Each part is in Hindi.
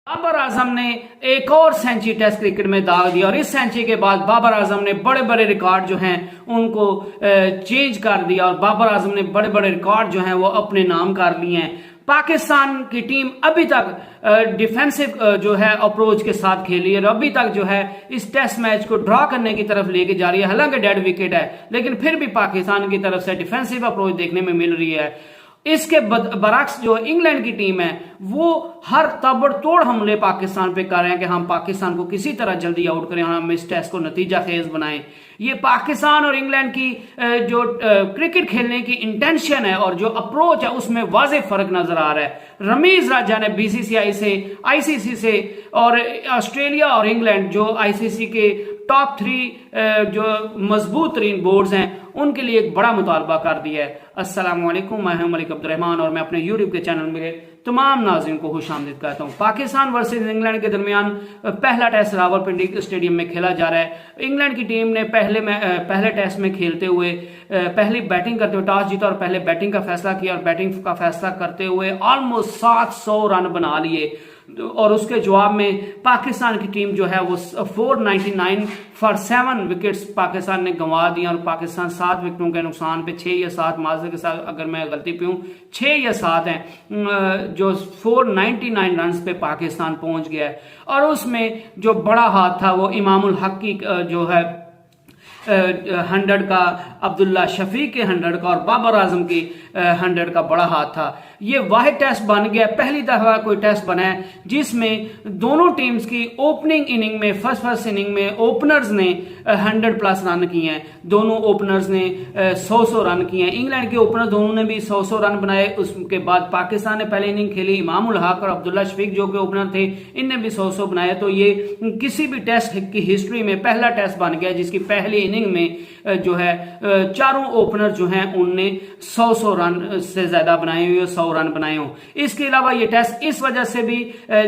बाबर आजम ने एक और सेंचुरी टेस्ट क्रिकेट में दाग दिया और इस सेंचुरी के बाद बाबर आजम ने बड़े बड़े रिकॉर्ड जो हैं उनको चेंज कर दिया और बाबर आजम ने बड़े बड़े रिकॉर्ड जो हैं वो अपने नाम कर लिए हैं। पाकिस्तान की टीम अभी तक डिफेंसिव जो है अप्रोच के साथ खेली है और अभी तक जो है इस टेस्ट मैच को ड्रॉ करने की तरफ लेके जा रही है। हालांकि डेड विकेट है लेकिन फिर भी पाकिस्तान की तरफ से डिफेंसिव अप्रोच देखने में मिल रही है। इसके बरक्स जो इंग्लैंड की टीम है वो हर ताबड़तोड़ हमले पाकिस्तान पे कर रहे हैं कि हम पाकिस्तान को किसी तरह जल्दी आउट करें, हम इस टेस्ट को नतीजा खेज बनाएं। ये पाकिस्तान और इंग्लैंड की जो क्रिकेट खेलने की इंटेंशन है और जो अप्रोच है उसमें वाज़ेह फर्क नजर आ रहा है। रमीज राजा ने बीसीसीआई से, आईसीसी से और ऑस्ट्रेलिया और इंग्लैंड जो आईसीसी के टॉप 3 जो मजबूत तरीन बोर्ड्स हैं उनके लिए एक बड़ा मुतालबा कर दिया है। अस्सलाम वालेकुम, मैं हूं मलिक अब्दुर्रहमान और मैं अपने यूट्यूब के चैनल में तमाम नाज़रीन को खुशामदीद कहता हूं। पाकिस्तान वर्सेस इंग्लैंड के दरमियान पहला टेस्ट रावलपिंडी स्टेडियम में खेला जा रहा है। इंग्लैंड की टीम ने पहले टेस्ट में खेलते हुए पहली बैटिंग करते हुए टॉस जीता और पहले बैटिंग का फैसला किया और बैटिंग का फैसला करते हुए ऑलमोस्ट 700 रन बना लिए और उसके जवाब में पाकिस्तान की टीम जो है वो 499 फॉर 7 विकेट्स पाकिस्तान ने गंवा दिया और पाकिस्तान 7 विकेटों के नुकसान पे 6 या 7 माजरे के साथ, अगर मैं गलती पे हूं 6 या 7 हैं, जो 499 रन पे पाकिस्तान पहुंच गया है। और उसमें जो बड़ा हाथ था वो इमामुल हक की जो है 100 का, अब्दुल्ला शफीक के 100 का और बाबर आजम की 100 का बड़ा हाथ था। ये वाहिद टेस्ट बन गया, पहली दफा कोई टेस्ट बना है जिसमें दोनों टीम्स की ओपनिंग इनिंग में फर्स्ट इनिंग में ओपनर्स ने 100 प्लस रन किए हैं। दोनों ओपनर्स ने 100 रन किए हैं। इंग्लैंड के ओपनर दोनों ने भी 100 रन बनाए। उसके बाद पाकिस्तान ने पहले इनिंग खेली, इमामुल हक और अब्दुल्ला शफीक जो के ओपनर थे इनने भी 100 बनाए। तो ये किसी भी टेस्ट की हिस्ट्री में पहला टेस्ट बन गया जिसकी पहली इनिंग में जो है चारों ओपनर जो हैं उनने 100 रन से ज्यादा बनाए हुए, 100 रन बनाए हो। इसके अलावा ये टेस्ट इस वजह से भी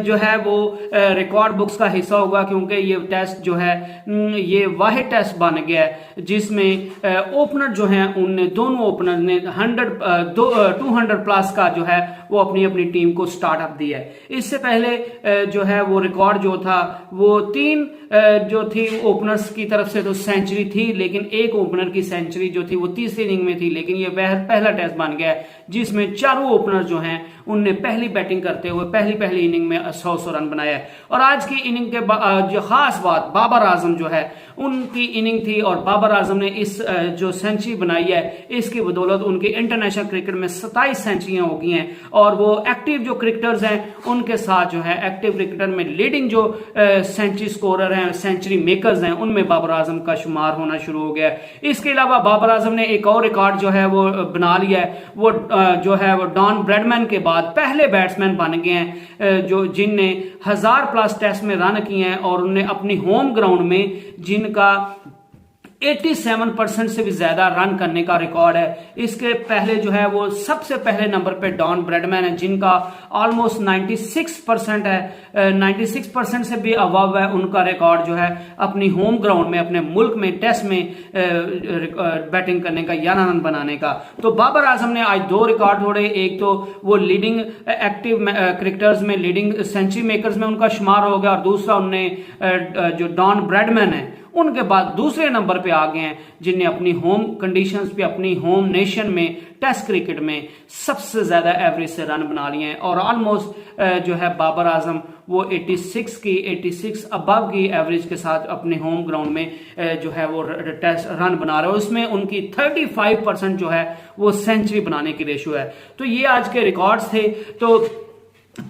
जो है वो रिकॉर्ड बुक्स का हिस्सा होगा क्योंकि ये टेस्ट जो है ये वाहिद टेस्ट बन गया है जिसमें ओपनर जो हैं उनने दोनों ओपनर ने 200 प्लस का जो है वो अपनी अपनी टीम को स्टार्टअप दिया है। इससे पहले जो है वो रिकॉर्ड जो था वो 3 जो थी ओपनर्स की तरफ से तो सेंचुरी थी, लेकिन एक ओपनर की सेंचुरी जो थी वो तीसरी इनिंग में थी। लेकिन ये पहला टेस्ट बन गया जिसमें चारों ओपनर जो हैं उनने पहली बैटिंग करते हुए पहली इनिंग में 100 रन बनाया। और आज की इनिंग के जो खास बात बाबर आजम जो है उनकी इनिंग थी और बाबर आजम ने इस जो सेंचुरी बनाई है इसकी बदौलत उनके इंटरनेशनल क्रिकेट में 27 सेंचुरियां हो गई हैं और वो एक्टिव जो क्रिकेटर्स हैं उनके साथ जो है एक्टिव क्रिकेटर में लीडिंग जो सेंचुरी स्कोरर हैं, सेंचुरी मेकर्स हैं, उनमें बाबर आजम का शुमार होना शुरू हो गया है। इसके अलावा बाबर आजम ने एक और रिकॉर्ड जो है वो बना लिया है, वो जो है वो डॉन ब्रैडमैन के बाद पहले बैट्समैन बन गए हैं जो जिनने 1000 प्लस टेस्ट में रन किए हैं और उन्होंने अपनी होम ग्राउंड में जिनका 87% से भी ज्यादा रन करने का रिकॉर्ड है। इसके पहले जो है वो सबसे पहले नंबर पे डॉन ब्रैडमैन है जिनका ऑलमोस्ट 96% है, 96% से भी अबव है उनका रिकॉर्ड जो है अपनी होम ग्राउंड में अपने मुल्क में टेस्ट में बैटिंग करने का 11 रन बनाने का। तो बाबर आजम ने आज 2 रिकॉर्ड तोड़े। एक तो वो लीडिंग एक्टिव क्रिकेटर्स में, लीडिंग सेंचुरी मेकर्स में उनका शुमार हो गया और दूसरा उनने जो डॉन ब्रैडमैन है उनके बाद दूसरे नंबर पे आ गए हैं जिनने अपनी होम कंडीशंस पे अपनी होम नेशन में टेस्ट क्रिकेट में सबसे ज्यादा एवरेज से रन बना लिए हैं। और ऑलमोस्ट जो है बाबर आजम वो 86 अबव की एवरेज के साथ अपने होम ग्राउंड में जो है वो टेस्ट रन बना रहे हैं। उसमें उनकी 35% जो है वो सेंचुरी बनाने की रेशियो है। तो ये आज के रिकॉर्ड्स थे। तो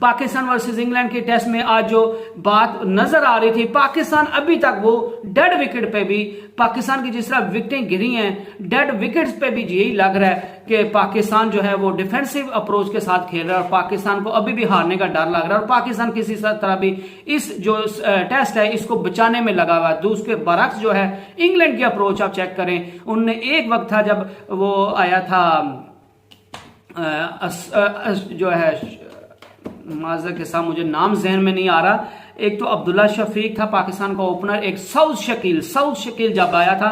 पाकिस्तान वर्सेस इंग्लैंड के टेस्ट में आज जो बात नजर आ रही थी, पाकिस्तान अभी तक वो डेड विकेट पे भी, पाकिस्तान की जिस तरह विकेटें गिरी हैं डेड विकेट्स पे भी यही लग रहा है कि पाकिस्तान जो है वो डिफेंसिव अप्रोच के साथ खेल रहा है और पाकिस्तान को अभी भी हारने का डर लग रहा है और पाकिस्तान किसी तरह भी इस जो टेस्ट है इसको बचाने में लगा हुआ है। दूसरे बरक्स जो है इंग्लैंड की अप्रोच आप चेक करें, उनने एक वक्त था जब वो आया था जो है माजर के साथ मुझे नाम जहन में नहीं आ रहा, एक तो अब्दुल्ला शफीक था पाकिस्तान का ओपनर, एक साउथ शकील जब आया था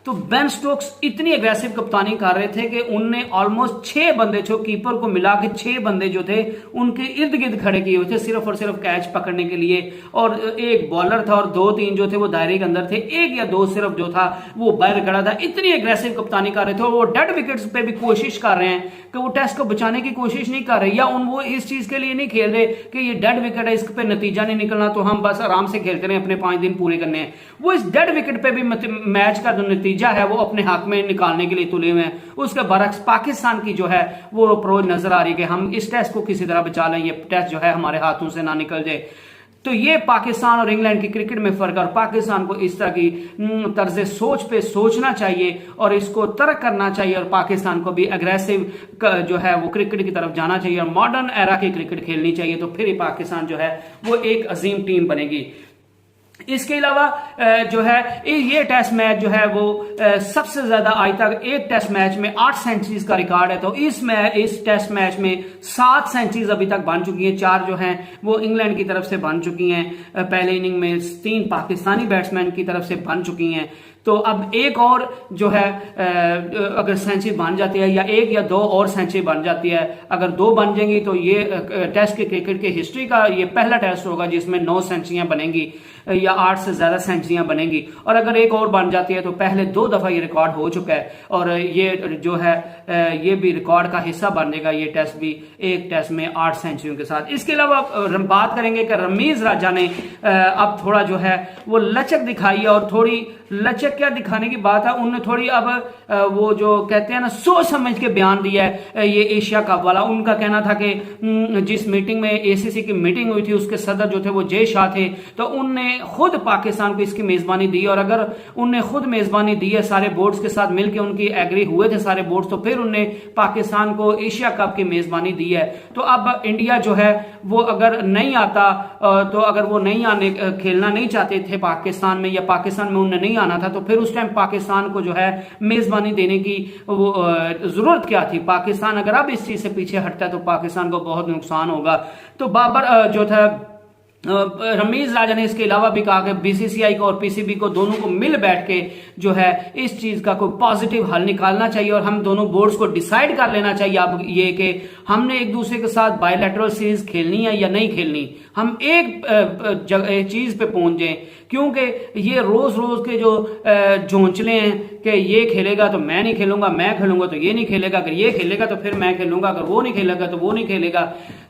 तो बेन स्टोक्स इतनी एग्रेसिव कप्तानी कर रहे थे कि उनने ऑलमोस्ट 6 बंदे जो कीपर को मिला के 6 बंदे जो थे उनके इर्द गिर्द खड़े किए हुए थे सिर्फ और सिर्फ कैच पकड़ने के लिए, और एक बॉलर था और 2-3 जो थे वो दायरे के अंदर थे, 1 या 2 सिर्फ जो था वो बाहर खड़ा था। इतनी एग्रेसिव कप्तानी कर रहे थे और वो डेड विकेट्स पे भी कोशिश कर रहे हैं कि वो टेस्ट को बचाने की कोशिश नहीं कर रहे, या वो इस चीज के लिए नहीं खेल रहे कि ये डेड विकेट है, इस पे नतीजा नहीं निकलना तो हम बस आराम से खेलते रहे, अपने 5 दिन पूरे करने हैं। वो इस डेड विकेट पे भी मैच का जो नतीजा है वो अपने हक में निकालने के लिए तुले हुए हैं। उसके बरक्स पाकिस्तान की जो है वो अप्रोच नजर आ रही है कि हम इस टेस्ट को किसी तरह बचा लें, ये टेस्ट जो है हमारे हाथों से ना निकल जाए। तो ये पाकिस्तान और इंग्लैंड की क्रिकेट में फर्क है, और पाकिस्तान को इस तरह की तर्ज सोच पे सोचना चाहिए और इसको तर्क करना चाहिए, और पाकिस्तान को भी अग्रेसिव जो है वो क्रिकेट की तरफ जाना चाहिए और मॉडर्न एरा की क्रिकेट खेलनी चाहिए। तो फिर ही पाकिस्तान जो है वो एक अजीम टीम बनेगी। इसके अलावा जो है ये टेस्ट मैच जो है वो सबसे ज्यादा आज तक एक टेस्ट मैच में 8 सेंचुरीज का रिकॉर्ड है। तो इस टेस्ट मैच में 7 सेंचुरीज अभी तक बन चुकी हैं, 4 जो हैं वो इंग्लैंड की तरफ से बन चुकी हैं, पहले इनिंग में 3 पाकिस्तानी बैट्समैन की तरफ से बन चुकी हैं। तो अब एक और जो है अगर सेंचुरी बन जाती है, या 1 या 2 और सेंचुरी बन जाती है, अगर 2 बन जाएंगी तो ये टेस्ट के क्रिकेट की हिस्ट्री का ये पहला टेस्ट होगा जिसमें 9 सेंचुरियां बनेंगी या 8 से ज्यादा सेंचुरियां बनेंगी, और अगर एक और बन जाती है तो पहले 2 दफा ये रिकॉर्ड हो चुका है, और ये जो है ये भी रिकॉर्ड का हिस्सा बनेगा, ये टेस्ट भी एक टेस्ट में 8 सेंचुरियों के साथ। इसके अलावा बात करेंगे कि रमीज राजा ने अब थोड़ा जो है वो लचक दिखाई, और थोड़ी लचक क्या दिखाने की बात है, उन्होंने थोड़ी अब वो जो कहते हैं ना सोच समझ के बयान दिया है ये एशिया कप वाला। उनका कहना था कि जिस मीटिंग में एसीसी की मीटिंग हुई थी उसके सदर जो थे वो जय शाह थे, तो उनने खुद पाकिस्तान को इसकी मेजबानी दी, और अगर उनने खुद मेजबानी दी है सारे बोर्ड्स के साथ मिलकर, उनकी एग्री हुए थे सारे बोर्ड्स, तो फिर उनने पाकिस्तान को एशिया कप की मेजबानी दी है। तो अब इंडिया जो है वो अगर नहीं आता, तो अगर वो नहीं आने खेलना नहीं चाहते थे पाकिस्तान में, या पाकिस्तान में उन्हें नहीं आना था, तो फिर उस टाइम पाकिस्तान को जो है मेजबानी देने की वो जरूरत क्या थी। पाकिस्तान अगर अब इस चीज से पीछे हटता है तो पाकिस्तान को बहुत नुकसान होगा। तो बाबर जो था रमीज राजा ने इसके अलावा भी कहा कि बीसीसीआई को और पीसीबी को दोनों को मिल बैठ के जो है इस चीज का कोई पॉजिटिव हल निकालना चाहिए, और हम दोनों बोर्ड्स को डिसाइड कर लेना चाहिए अब ये कि हमने एक दूसरे के साथ बायलैटरल सीरीज खेलनी है या नहीं खेलनी। हम एक चीज पे पहुंच जाए, क्योंकि ये रोज रोज के जो झोंचले हैं कि ये खेलेगा तो मैं नहीं खेलूंगा, मैं खेलूंगा तो ये नहीं खेलेगा, अगर ये खेलेगा तो फिर मैं खेलूंगा, अगर वो नहीं खेलेगा तो वो नहीं खेलेगा,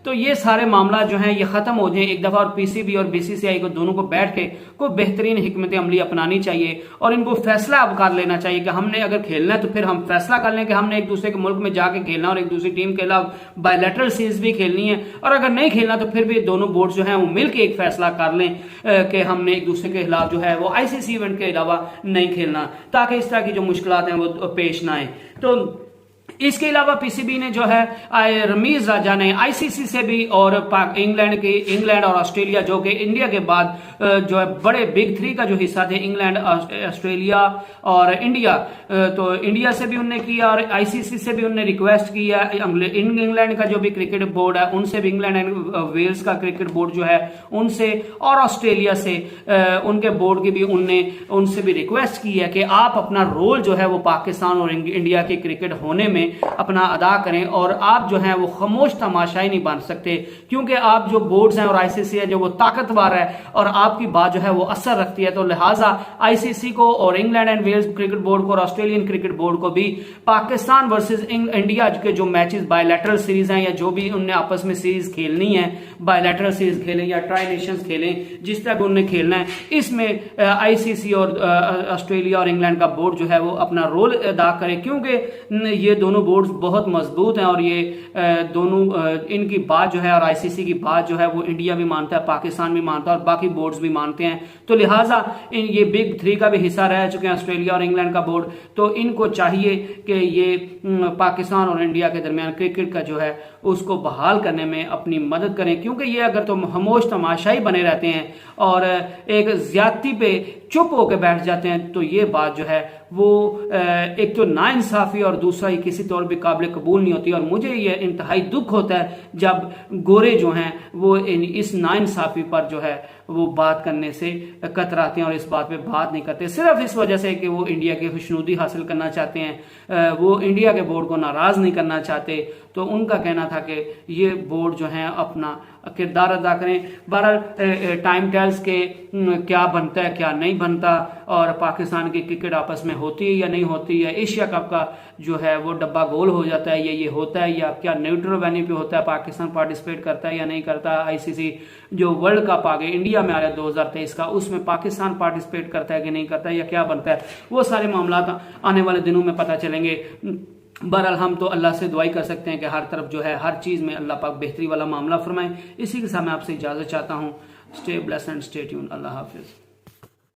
तो ये सारे मामला जो हैं ये खत्म हो जाए एक दफा, और पीसीबी और बीसीसीआई को दोनों को बैठ के कोई बेहतरीन हिकमत अमली अपनानी चाहिए, और इनको फैसला अब कर लेना चाहिए कि हमने अगर खेलना है तो फिर हम फैसला कर लें कि हमने एक दूसरे के मुल्क में जाके खेलना और एक दूसरी टीम के खिलाफ बायलैटरल सीरीज भी खेलनी है, और अगर नहीं खेलना तो फिर भी दोनों बोर्ड जो है वो मिलकर एक फैसला कर लें कि हमने एक दूसरे के खिलाफ जो है वो आईसीसी इवेंट के अलावा नहीं खेलना, ताकि इस तरह की जो मुश्किलात हैं वो पेश ना आए। तो इसके अलावा पीसीबी ने जो है रमीज राजा ने आईसीसी से भी और इंग्लैंड और ऑस्ट्रेलिया जो कि इंडिया के बाद जो है बड़े बिग 3 का जो हिस्सा थे, इंग्लैंड, ऑस्ट्रेलिया और इंडिया, तो इंडिया से भी उन्होंने किया और आईसीसी से भी उन्होंने रिक्वेस्ट किया। इंग्लैंड का जो भी क्रिकेट बोर्ड है उनसे भी, इंग्लैंड एंड वेल्स का क्रिकेट बोर्ड जो है उनसे, और ऑस्ट्रेलिया से उनके बोर्ड की भी उनसे भी रिक्वेस्ट की है कि आप अपना रोल जो है वो पाकिस्तान और इंडिया के क्रिकेट होने में अपना अदा करें, और आप जो हैं वो खामोश तमाशाई नहीं बन सकते, क्योंकि आप जो बोर्ड्स हैं और आईसीसी है जो वो ताकतवर है और आपकी बात जो है वो असर रखती है। तो लिहाजा आईसीसी को और England and Wales cricket board को और ऑस्ट्रेलियन क्रिकेट बोर्ड को भी पाकिस्तान वर्सेस इंडिया के जो मैचेस बायलैटरल सीरीज हैं या जो भी उनने आपस में सीरीज खेलनी है, बायलैटरल सीरीज खेलें या ट्राई नेशंस खेलें, जिस तरह उन्हें खेलना है, इसमें आईसीसी और ऑस्ट्रेलिया और इंग्लैंड का बोर्ड जो है वो अपना रोल अदा करे, क्योंकि ये दोनों बोर्ड्स बहुत मजबूत हैं और ये दोनों इनकी बात जो है और आईसीसी की बात जो है वो इंडिया भी मानता है, पाकिस्तान भी मानता है और बाकी बोर्ड्स भी मानते हैं। तो लिहाजा ये बिग 3 का भी हिस्सा रह चुके हैं ऑस्ट्रेलिया और इंग्लैंड का बोर्ड, तो इनको चाहिए कि ये पाकिस्तान और इंडिया के दरमियान क्रिकेट का जो है उसको बहाल करने में अपनी मदद करें, क्योंकि ये अगर तो खामोश तमाशाई बने रहते हैं और एक ज्यादती पे चुप होकर बैठ जाते हैं तो ये बात जो है वो एक तो नाइंसाफी और दूसरा ही किसी तौर पे काबिल कबूल नहीं होती। और मुझे यह इंतहाई दुख होता है जब गोरे जो हैं वो इस नाइंसाफी पर जो है वो बात करने से कतराते हैं और इस बात पे बात नहीं करते, सिर्फ इस वजह से कि वो इंडिया की खुशनुदी हासिल करना चाहते हैं, वो इंडिया के बोर्ड को नाराज नहीं करना चाहते। तो उनका कहना था कि ये बोर्ड जो है अपना किरदार अदा करें। बहरहाल टाइम टेल्स के क्या बनता है क्या नहीं बनता, और पाकिस्तान की क्रिकेट आपस में होती है या नहीं होती है, एशिया कप का जो है वो डब्बा गोल हो जाता है, ये होता है या क्या न्यूट्रल वेन्यू पे होता है, पाकिस्तान पार्टिसिपेट करता है या नहीं करता, आईसीसी जो वर्ल्ड कप आ गए इंडिया में आ रहा है 2023 का, उसमें पाकिस्तान पार्टिसिपेट करता है कि नहीं करता है या क्या बनता है, वो सारे मामला आने वाले दिनों में पता चलेंगे। बहरहाल हम तो अल्लाह से दुआई कर सकते हैं कि हर तरफ जो है हर चीज़ में अल्लाह पाक बेहतरी वाला मामला फरमाए। इसी के साथ मैं आपसे इजाज़त चाहता हूँ। Stay blessed and stay tuned. अल्लाह हाफिज़।